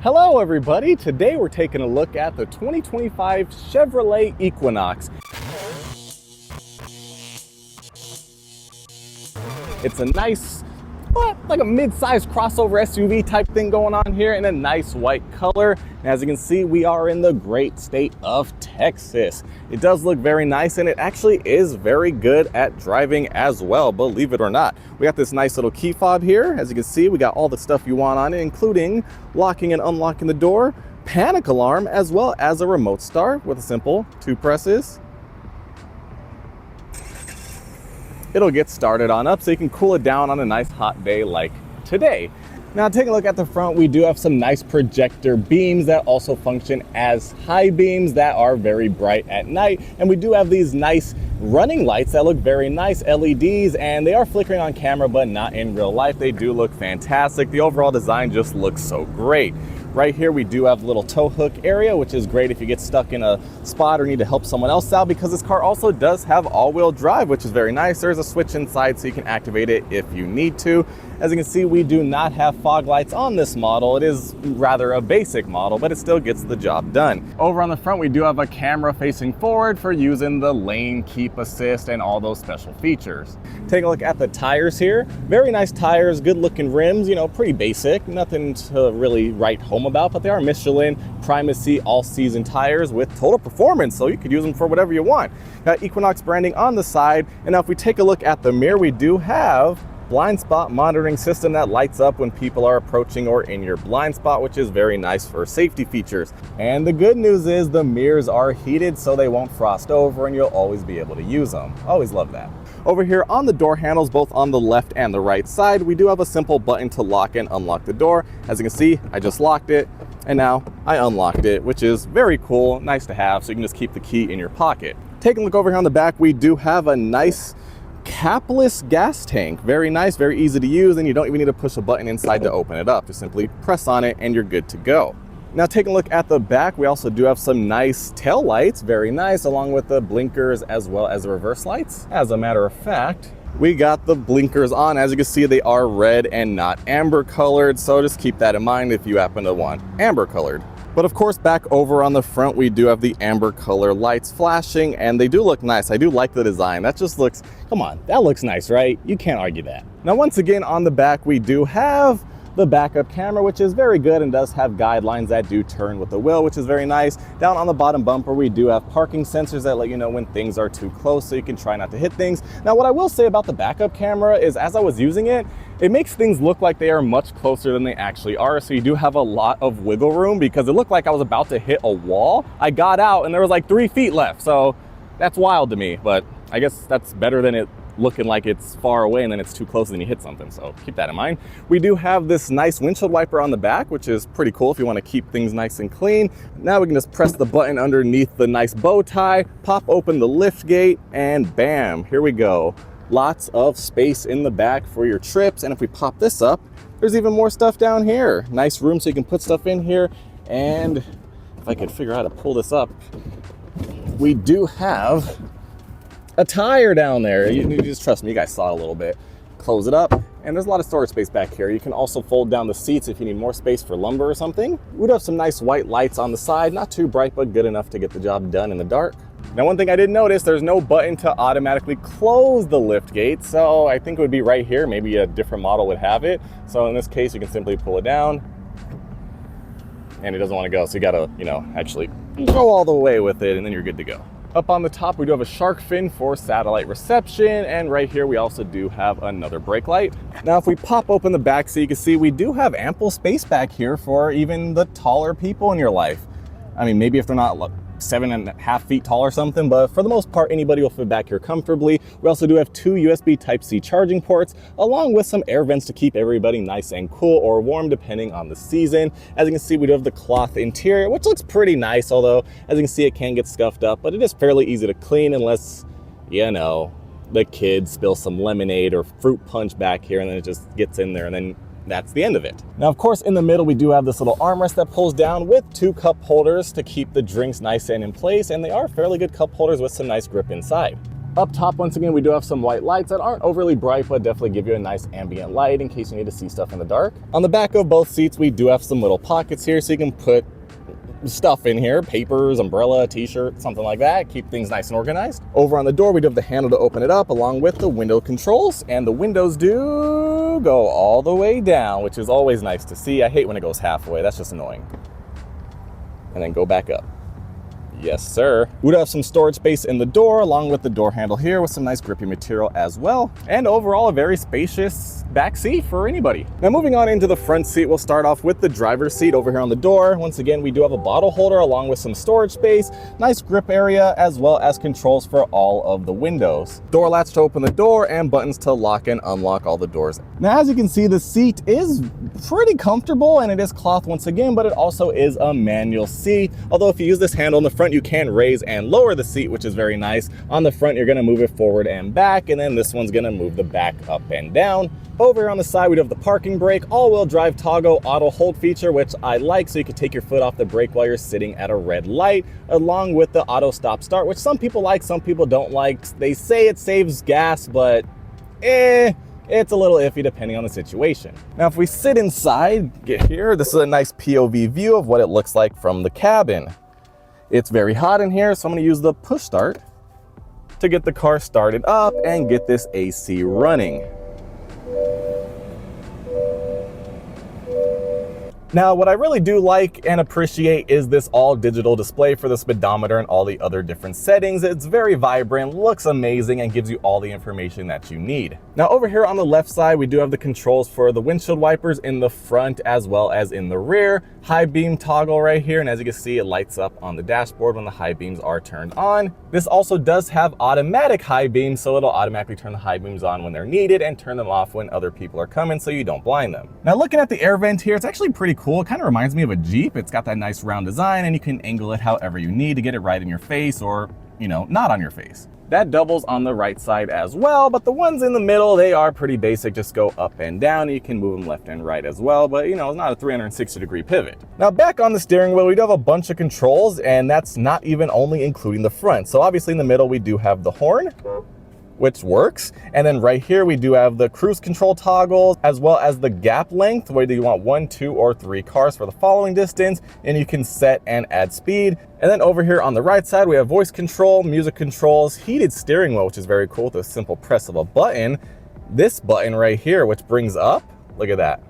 Hello everybody, today we're taking a look at the 2025 Chevrolet Equinox. It's a nice, like a mid-sized crossover SUV type thing going on here in a nice white color. And as you can see, we are in the great state of Texas. It does look very nice and it actually is very good at driving as well, believe it or not. We got this nice little key fob here. As you can see, we got all the stuff you want on it, including locking and unlocking the door, panic alarm, as well as a remote start with a simple 2 presses. It'll get started on up so you can cool it down on a nice hot day like today. Now taking a look at the front, we do have some nice projector beams that also function as high beams that are very bright at night. And we do have these nice running lights that look very nice, LEDs, and they are flickering on camera but not in real life. They do look fantastic. The overall design just looks so great. Right here we do have a little tow hook area, which is great if you get stuck in a spot or need to help someone else out, because this car also does have all-wheel drive, which is very nice. There's a switch inside so you can activate it if you need to. As you can see, we do not have fog lights on this model. It is rather a basic model, but it still gets the job done. Over on the front, we do have a camera facing forward for using the lane keep assist and all those special features. Take a look at the tires here. Very nice tires, good looking rims, you know, pretty basic, nothing to really write home about, but they are Michelin Primacy all-season tires with total performance, so you could use them for whatever you want. Got Equinox branding on the side, and now if we take a look at the mirror, we do have blind spot monitoring system that lights up when people are approaching or in your blind spot, which is very nice for safety features. And the good news is the mirrors are heated so they won't frost over and you'll always be able to use them. Always love that. Over here on the door handles, both on the left and the right side, we do have a simple button to lock and unlock the door. As you can see, I just locked it and now I unlocked it, which is very cool, nice to have, so you can just keep the key in your pocket. Taking a look over here on the back, we do have a nice capless gas tank. Very nice, very easy to use, and you don't even need to push a button inside to open it up. Just simply press on it and you're good to go. Now taking a look at the back, we also do have some nice tail lights, very nice, along with the blinkers as well as the reverse lights. As a matter of fact, we got the blinkers on. As you can see, they are red and not amber colored, so just keep that in mind if you happen to want amber colored. But of course, back over on the front, we do have the amber color lights flashing, and they do look nice. I do like the design. That just looks, come on, that looks nice, right? You can't argue that. Now, once again, on the back, we do have the backup camera, which is very good and does have guidelines that do turn with the wheel, which is very nice. Down on the bottom bumper, we do have parking sensors that let you know when things are too close, so you can try not to hit things. Now, what I will say about the backup camera is, as I was using it, it makes things look like they are much closer than they actually are. So you do have a lot of wiggle room, because it looked like I was about to hit a wall. I got out and there was like 3 feet left. So that's wild to me, but I guess that's better than it looking like it's far away and then it's too close and then you hit something. So keep that in mind. We do have this nice windshield wiper on the back, which is pretty cool if you want to keep things nice and clean. Now we can just press the button underneath the nice bow tie, pop open the lift gate, and bam, here we go. Lots of space in the back for your trips. And if we pop this up, there's even more stuff down here. Nice room so you can put stuff in here. And if I could figure out how to pull this up, we do have a tire down there. You just trust me, you guys saw it a little bit. Close it up, and there's a lot of storage space back here. You can also fold down the seats if you need more space for lumber or something. We do have some nice white lights on the side, not too bright, but good enough to get the job done in the dark. Now, one thing I did notice, there's no button to automatically close the lift gate, so I think it would be right here. Maybe a different model would have it. So in this case, you can simply pull it down, and it doesn't want to go, so you gotta, actually go all the way with it, and then you're good to go. Up on the top, we do have a shark fin for satellite reception, and right here we also do have another brake light. Now, if we pop open the back so you can see, we do have ample space back here for even the taller people in your life. I mean, maybe if they're not 7.5 feet tall or something, but for the most part, anybody will fit back here comfortably. We also do have 2 USB Type-C charging ports, along with some air vents to keep everybody nice and cool or warm depending on the season. As you can see, we do have the cloth interior, which looks pretty nice, although as you can see, it can get scuffed up, but it is fairly easy to clean unless, the kids spill some lemonade or fruit punch back here, and then it just gets in there, and then that's the end of it. Now, of course, in the middle, we do have this little armrest that pulls down with 2 cup holders to keep the drinks nice and in place, and they are fairly good cup holders with some nice grip inside. Up top, once again, we do have some white lights that aren't overly bright, but definitely give you a nice ambient light in case you need to see stuff in the dark. On the back of both seats, we do have some little pockets here so you can put stuff in here, papers, umbrella, t-shirt, something like that. Keep things nice and organized. Over on the door, we do have the handle to open it up along with the window controls, and the windows do go all the way down, which is always nice to see. I hate when it goes halfway, that's just annoying. And then go back up. Yes, sir. We do have some storage space in the door along with the door handle here with some nice grippy material as well. And overall, a very spacious back seat for anybody. Now moving on into the front seat, we'll start off with the driver's seat over here on the door. Once again, we do have a bottle holder along with some storage space, nice grip area, as well as controls for all of the windows. Door latch to open the door and buttons to lock and unlock all the doors. Now, as you can see, the seat is pretty comfortable and it is cloth once again, but it also is a manual seat. Although if you use this handle in the front, you can raise and lower the seat, which is very nice. On the front, you're gonna move it forward and back, and then this one's gonna move the back up and down. Over here on the side, we have the parking brake, all-wheel drive toggle auto hold feature, which I like, so you can take your foot off the brake while you're sitting at a red light, along with the auto stop start, which some people like, some people don't like. They say it saves gas, but it's a little iffy depending on the situation. Now, if we sit inside, get here, this is a nice POV view of what it looks like from the cabin. It's very hot in here, so I'm gonna use the push start to get the car started up and get this AC running. Now, what I really do like and appreciate is this all digital display for the speedometer and all the other different settings. It's very vibrant, looks amazing, and gives you all the information that you need. Now, over here on the left side, we do have the controls for the windshield wipers in the front as well as in the rear. High beam toggle right here, and as you can see, it lights up on the dashboard when the high beams are turned on. This also does have automatic high beams, so it'll automatically turn the high beams on when they're needed and turn them off when other people are coming so you don't blind them. Now, looking at the air vent here, it's actually pretty cool. It kind of reminds me of a Jeep. It's got that nice round design, and you can angle it however you need to get it right in your face or, you know, not on your face. That doubles on the right side as well, but the ones in the middle, they are pretty basic, just go up and down. You can move them left and right as well, but you know, it's not a 360-degree pivot. Now back on the steering wheel, we do have a bunch of controls, and that's not even only including the front. So obviously in the middle, we do have the horn, which works. And then right here, we do have the cruise control toggles, as well as the gap length, whether you want 1, 2, or 3 cars for the following distance, and you can set and add speed. And then over here on the right side, we have voice control, music controls, heated steering wheel, which is very cool with a simple press of a button. This button right here, which brings up, look at that.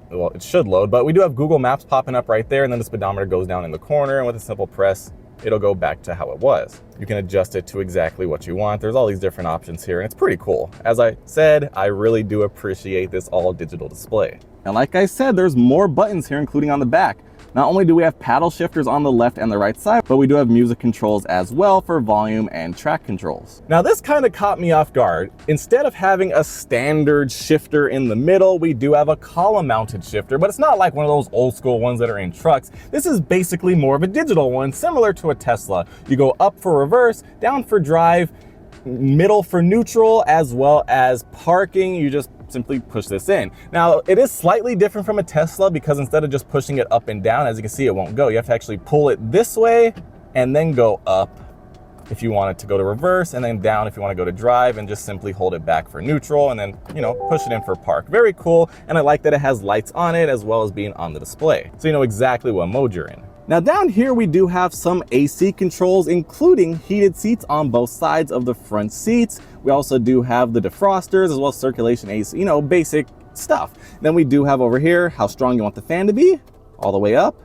Well, it should load, but we do have Google Maps popping up right there, and then the speedometer goes down in the corner, and with a simple press, it'll go back to how it was. You can adjust it to exactly what you want. There's all these different options here, and it's pretty cool. As I said, I really do appreciate this all digital display. And like I said, there's more buttons here, including on the back. Not only do we have paddle shifters on the left and the right side, but we do have music controls as well for volume and track controls. Now this kind of caught me off guard. Instead of having a standard shifter in the middle, we do have a column mounted shifter, but it's not like one of those old school ones that are in trucks. This is basically more of a digital one, similar to a Tesla. You go up for reverse, down for drive, middle for neutral, as well as parking. You just simply push this in. Now, it is slightly different from a Tesla because instead of just pushing it up and down, as you can see, it won't go. You have to actually pull it this way and then go up if you want it to go to reverse, and then down if you want to go to drive, and just simply hold it back for neutral and then, you know, push it in for park. Very cool. And I like that it has lights on it as well as being on the display, so you know exactly what mode you're in. Now down here, we do have some AC controls, including heated seats on both sides of the front seats. We also do have the defrosters as well as circulation AC, you know, basic stuff. Then we do have over here how strong you want the fan to be, all the way up,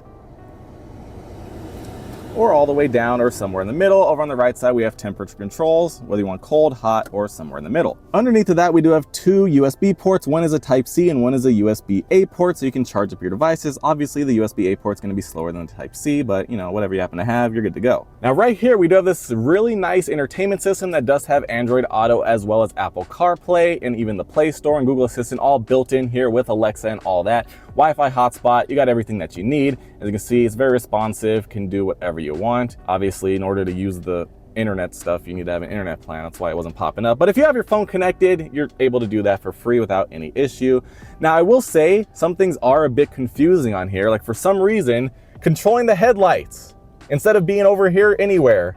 or all the way down, or somewhere in the middle. Over on the right side, we have temperature controls, whether you want cold, hot, or somewhere in the middle. Underneath of that, we do have 2 USB ports. One is a Type-C and one is a USB-A port, so you can charge up your devices. Obviously, the USB-A port is going to be slower than the Type-C, but you know, whatever you happen to have, you're good to go. Now, right here, we do have this really nice entertainment system that does have Android Auto as well as Apple CarPlay and even the Play Store and Google Assistant all built in here with Alexa and all that. Wi-Fi hotspot, you got everything that you need. As you can see, it's very responsive, can do whatever you want. Obviously, in order to use the internet stuff, you need to have an internet plan. That's why it wasn't popping up. But if you have your phone connected, you're able to do that for free without any issue. Now, I will say some things are a bit confusing on here. Like for some reason, controlling the headlights, instead of being over here anywhere,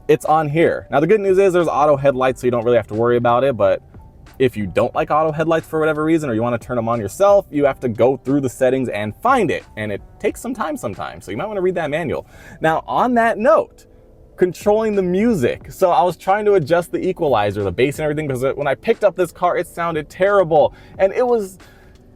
it's on here. Now the good news is there's auto headlights, so you don't really have to worry about it, but if you don't like auto headlights for whatever reason, or you want to turn them on yourself, you have to go through the settings and find it, and it takes some time sometimes, so you might want to read that manual. Now on that note, controlling the music. So I was trying to adjust the equalizer, the bass and everything, because when I picked up this car, it sounded terrible, and it was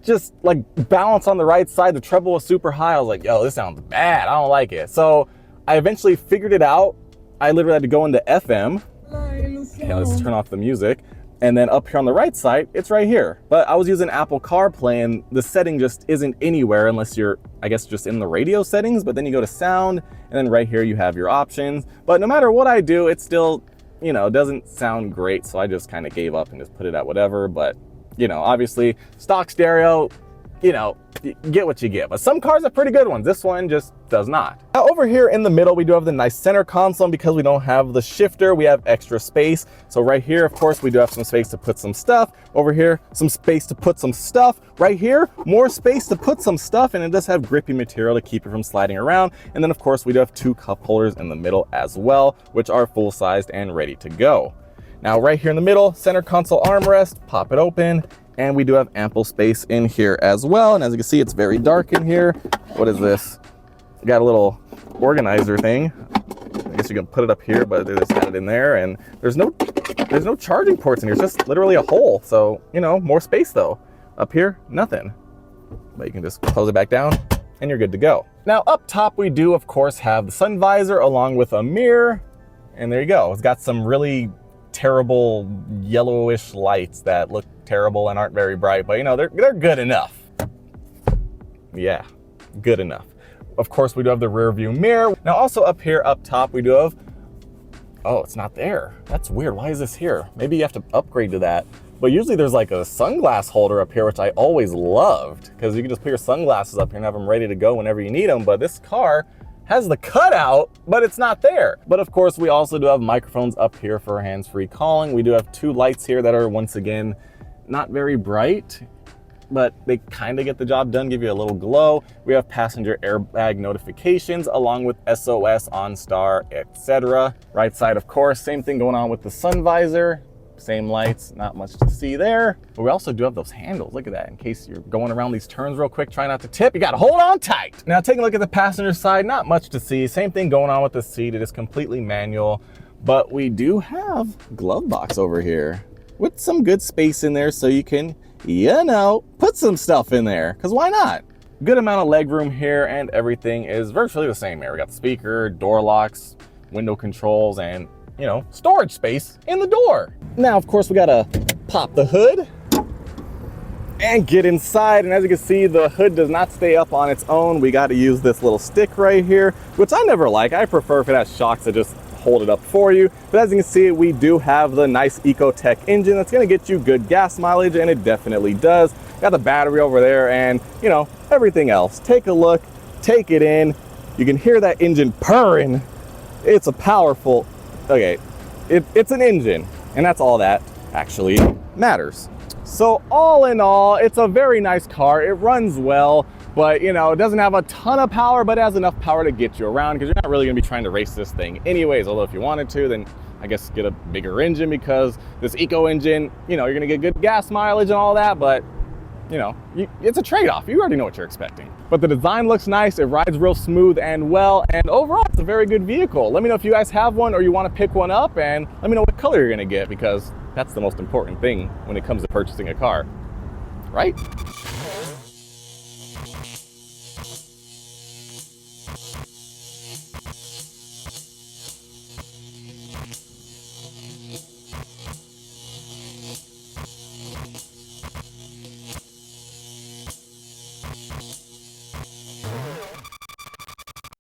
just like balance on the right side. The treble was super high. I was like, yo, this sounds bad. I don't like it. So I eventually figured it out. I literally had to go into FM. Okay, let's turn off the music. And then up here on the right side, it's right here. But I was using Apple CarPlay, and the setting just isn't anywhere unless you're, I guess, just in the radio settings. But then you go to sound, and then right here you have your options. But no matter what I do, it still, you know, doesn't sound great. So I just kind of gave up and just put it at whatever. But you know, obviously stock stereo, you know, you get what you get. But some cars are pretty good ones. This one just does not. Now over here in the middle, we do have the nice center console. And because we don't have the shifter, we have extra space. So right here, of course, we do have some space to put some stuff. Over here, some space to put some stuff. Right here, more space to put some stuff. And it does have grippy material to keep it from sliding around. And then of course, we do have 2 cup holders in the middle as well, which are full-sized and ready to go. Now right here in the middle, center console armrest, pop it open, and we do have ample space in here as well. And as you can see, it's very dark in here. What is this? We got a little organizer thing. I guess you can put it up here, but they just had it in there, and there's no charging ports in here. It's just literally a hole. So, you know, more space though. Up here, nothing. But you can just close it back down and you're good to go. Now up top, we do of course have the sun visor along with a mirror, and there you go. It's got some really terrible yellowish lights that look terrible and aren't very bright, but you know, they're good enough. Yeah, good enough. Of course, we do have the rear view mirror. Now also up here, up top, we do have, oh, it's not there. That's weird. Why is this here? Maybe you have to upgrade to that. But usually there's like a sunglass holder up here, which I always loved, because you can just put your sunglasses up here and have them ready to go whenever you need them. But this car has the cutout, but it's not there. But of course, we also do have microphones up here for hands-free calling. We do have 2 lights here that are, once again, not very bright, but they kind of get the job done, give you a little glow. We have passenger airbag notifications along with SOS, OnStar, etc. Right side, of course, same thing going on with the sun visor. Same lights, not much to see there. But we also do have those handles. Look at that. In case you're going around these turns real quick, try not to tip, you gotta hold on tight. Now taking a look at the passenger side, not much to see. Same thing going on with the seat. It is completely manual, but we do have glove box over here with some good space in there so you can, you know, put some stuff in there, because why not? Good amount of leg room here, and everything is virtually the same here. We got the speaker, door locks, window controls, and you know, storage space in the door. Now, of course, we gotta pop the hood and get inside. And as you can see, the hood does not stay up on its own. We got to use this little stick right here, which I never like. I prefer if it has shocks to just hold it up for you. But as you can see, we do have the nice EcoTech engine that's gonna get you good gas mileage, and it definitely does. Got the battery over there and, you know, everything else. Take a look, take it in. You can hear that engine purring. It's a powerful, okay, it's an engine, and that's all that actually matters. So all in all, it's a very nice car. It runs well, but you know, it doesn't have a ton of power, but it has enough power to get you around, because you're not really gonna be trying to race this thing anyways. Although if you wanted to, then I guess get a bigger engine, because this eco engine, you know, you're gonna get good gas mileage and all that, but you know, it's a trade-off. You already know what you're expecting. But the design looks nice, it rides real smooth and well, and overall it's a very good vehicle. Let me know if you guys have one or you want to pick one up, and let me know what color you're gonna get, because that's the most important thing when it comes to purchasing a car, right?